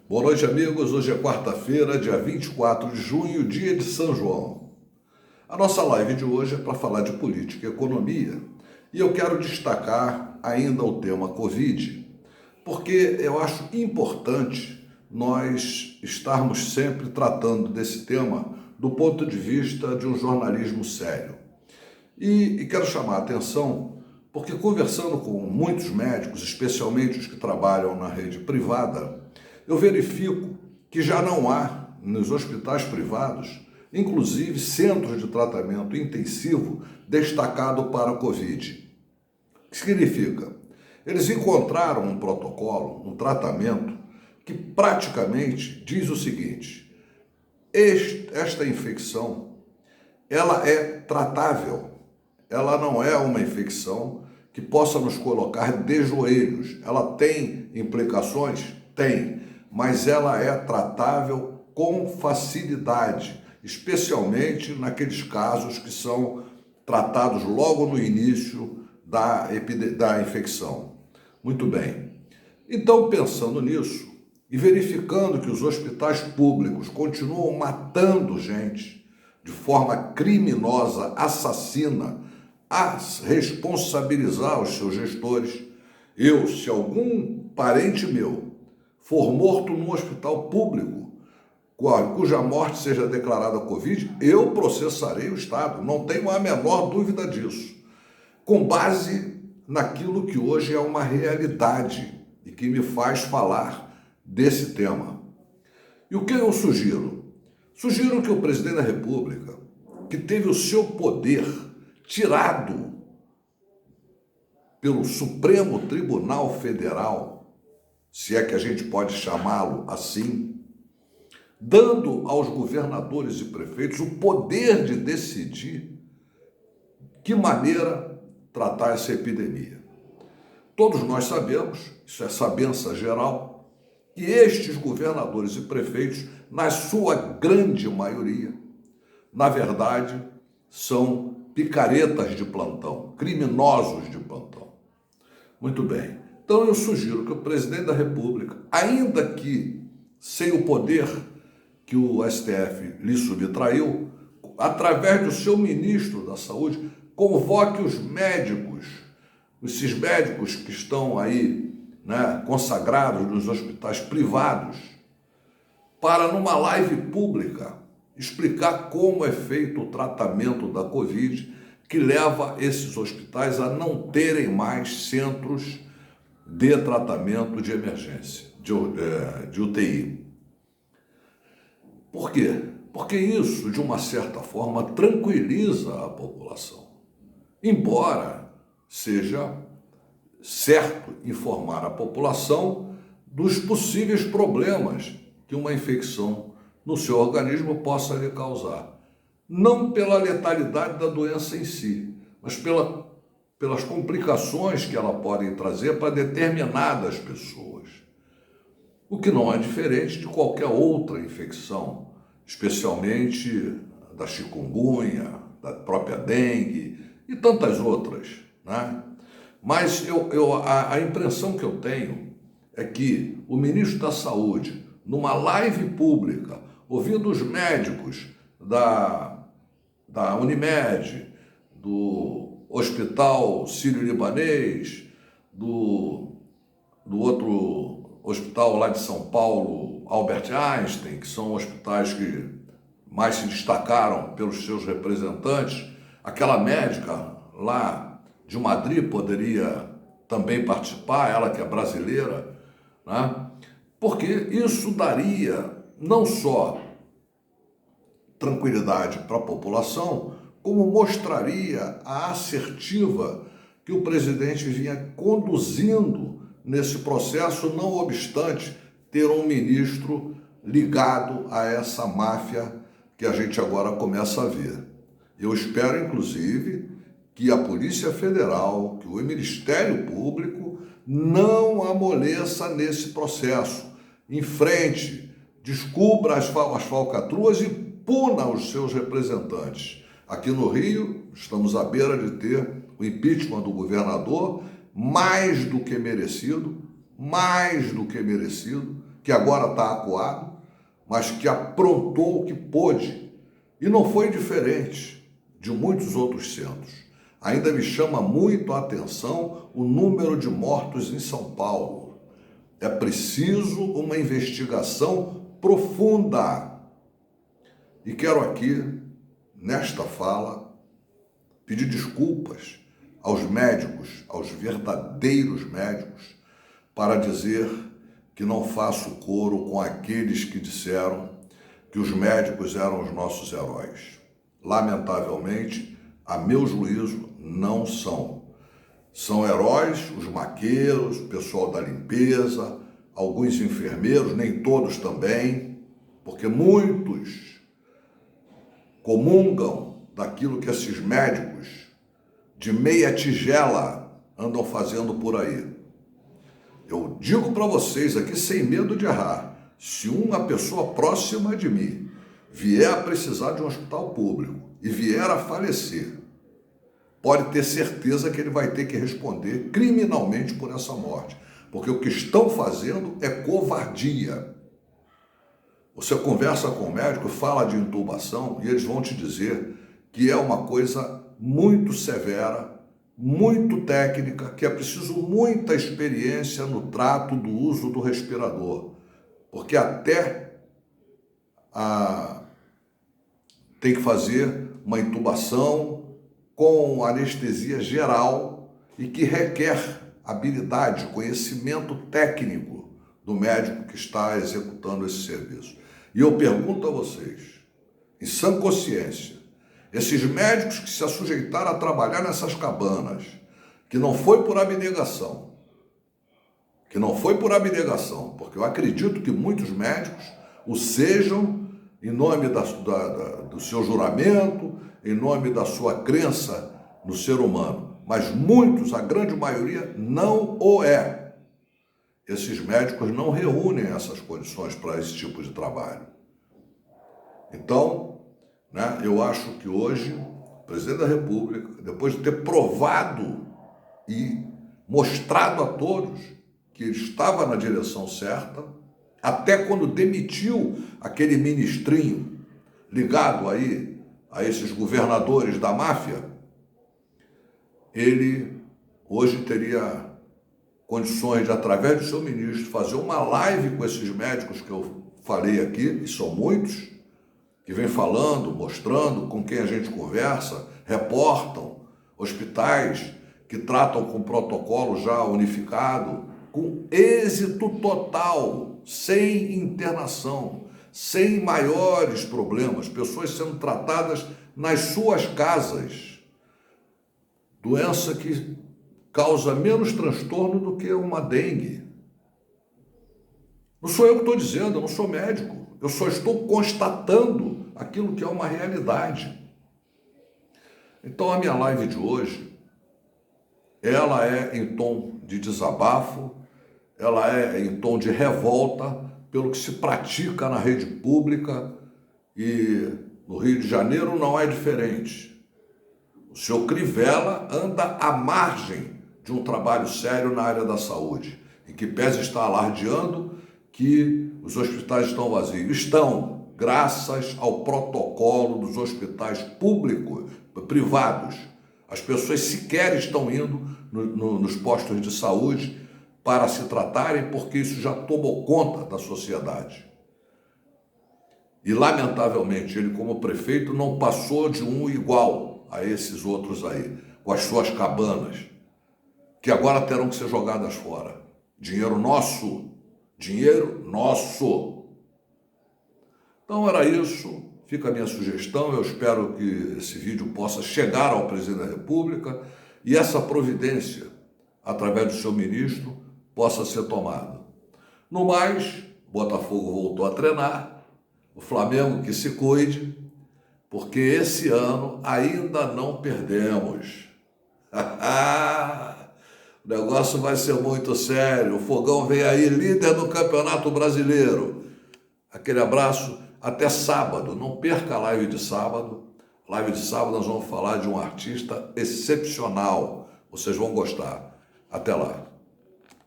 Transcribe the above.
Boa noite, amigos. Hoje é quarta-feira, dia 24 de junho, dia de São João. A nossa live de hoje é para falar de política e economia e eu quero destacar ainda o tema Covid, porque eu acho importante nós estarmos sempre tratando desse tema do ponto de vista de um jornalismo sério. E quero chamar a atenção porque conversando com muitos médicos, especialmente os que trabalham na rede privada, eu verifico que já não há nos hospitais privados, inclusive centros de tratamento intensivo destacado para a Covid. O que significa? Eles encontraram um protocolo, um tratamento que praticamente diz o seguinte: esta infecção, ela é tratável, ela não é uma infecção que possa nos colocar de joelhos. Ela tem implicações? Tem, mas ela é tratável com facilidade, especialmente naqueles casos que são tratados logo no início da infecção. Muito bem. Então, pensando nisso e verificando que os hospitais públicos continuam matando gente de forma criminosa, assassina, a responsabilizar os seus gestores, se algum parente meu for morto num hospital público, cuja morte seja declarada Covid, eu processarei o Estado, não tenho a menor dúvida disso, com base naquilo que hoje é uma realidade e que me faz falar desse tema. E o que eu sugiro? Sugiro que o presidente da República, que teve o seu poder tirado pelo Supremo Tribunal Federal, se é que a gente pode chamá-lo assim, dando aos governadores e prefeitos o poder de decidir que maneira tratar essa epidemia. Todos nós sabemos, isso é sabença geral, que estes governadores e prefeitos, na sua grande maioria, na verdade, são picaretas de plantão, criminosos de plantão. Muito bem. Então eu sugiro que o presidente da República, ainda que sem o poder que o STF lhe subtraiu, através do seu ministro da Saúde, convoque os médicos, esses médicos que estão aí, consagrados nos hospitais privados, para numa live pública explicar como é feito o tratamento da Covid, que leva esses hospitais a não terem mais centros de tratamento de emergência, de UTI. Por quê? Porque isso, de uma certa forma, tranquiliza a população. Embora seja certo informar a população dos possíveis problemas que uma infecção no seu organismo possa lhe causar. Não pela letalidade da doença em si, mas pelas complicações que ela pode trazer para determinadas pessoas. O que não é diferente de qualquer outra infecção, especialmente da chikungunya, da própria dengue e tantas outras, né? Mas a impressão que eu tenho é que o ministro da Saúde, numa live pública, ouvindo os médicos da Unimed, do Hospital Sírio-Libanês, do outro hospital lá de São Paulo, Albert Einstein, que são hospitais que mais se destacaram pelos seus representantes, aquela médica lá de Madrid poderia também participar, ela que é brasileira, né? Porque isso daria não só tranquilidade para a população, como mostraria a assertiva que o presidente vinha conduzindo nesse processo, não obstante ter um ministro ligado a essa máfia que a gente agora começa a ver. Eu espero, inclusive, que a Polícia Federal, que o Ministério Público não amoleça nesse processo, enfrente, descubra as falcatruas e puna os seus representantes. Aqui no Rio, estamos à beira de ter o impeachment do governador, mais do que merecido, que agora está acuado, mas que aprontou o que pôde. E não foi diferente de muitos outros centros. Ainda me chama muito a atenção o número de mortos em São Paulo. É preciso uma investigação profunda. E quero aqui, nesta fala, pedir desculpas aos médicos, aos verdadeiros médicos, para dizer que não faço coro com aqueles que disseram que os médicos eram os nossos heróis. Lamentavelmente, a meu juízo, não são. São heróis os maqueiros, o pessoal da limpeza, alguns enfermeiros, nem todos também, porque muitos comungam daquilo que esses médicos de meia tigela andam fazendo por aí. Eu digo para vocês aqui sem medo de errar, se uma pessoa próxima de mim vier a precisar de um hospital público e vier a falecer, pode ter certeza que ele vai ter que responder criminalmente por essa morte, porque o que estão fazendo é covardia. Você conversa com o médico, fala de intubação e eles vão te dizer que é uma coisa muito severa, muito técnica, que é preciso muita experiência no trato do uso do respirador, porque até tem que fazer uma intubação com anestesia geral e que requer habilidade, conhecimento técnico do médico que está executando esse serviço. E eu pergunto a vocês, em sã consciência, esses médicos que se assujeitaram a trabalhar nessas cabanas, que não foi por abnegação, porque eu acredito que muitos médicos o sejam em nome do seu juramento, em nome da sua crença no ser humano, mas muitos, a grande maioria, não o é. Esses médicos não reúnem essas condições para esse tipo de trabalho. Então, eu acho que hoje o presidente da República, depois de ter provado e mostrado a todos que ele estava na direção certa, até quando demitiu aquele ministrinho ligado aí a esses governadores da máfia, ele hoje teria condições de, através do seu ministro, fazer uma live com esses médicos que eu falei aqui, e são muitos, que vem falando, mostrando com quem a gente conversa, reportam hospitais que tratam com protocolo já unificado, com êxito total, sem internação, sem maiores problemas, pessoas sendo tratadas nas suas casas. Doença que causa menos transtorno do que uma dengue. Não sou eu que estou dizendo, eu não sou médico. Eu só estou constatando aquilo que é uma realidade. Então a minha live de hoje, ela é em tom de desabafo, ela é em tom de revolta pelo que se pratica na rede pública e no Rio de Janeiro não é diferente. O senhor Crivella anda à margem de um trabalho sério na área da saúde, em que pese estar alardeando que os hospitais estão vazios. Estão, graças ao protocolo dos hospitais públicos, privados. As pessoas sequer estão indo nos postos de saúde para se tratarem, porque isso já tomou conta da sociedade. E, lamentavelmente, ele, como prefeito, não passou de um igual a esses outros aí, com as suas cabanas, que agora terão que ser jogadas fora. Dinheiro nosso. Dinheiro nosso. Então era isso, fica a minha sugestão, eu espero que esse vídeo possa chegar ao presidente da República e essa providência, através do seu ministro, possa ser tomada. No mais, Botafogo voltou a treinar, o Flamengo que se cuide, porque esse ano ainda não perdemos. O negócio vai ser muito sério. O Fogão vem aí líder do Campeonato Brasileiro. Aquele abraço, até sábado. Não perca a live de sábado. Live de sábado nós vamos falar de um artista excepcional. Vocês vão gostar. Até lá.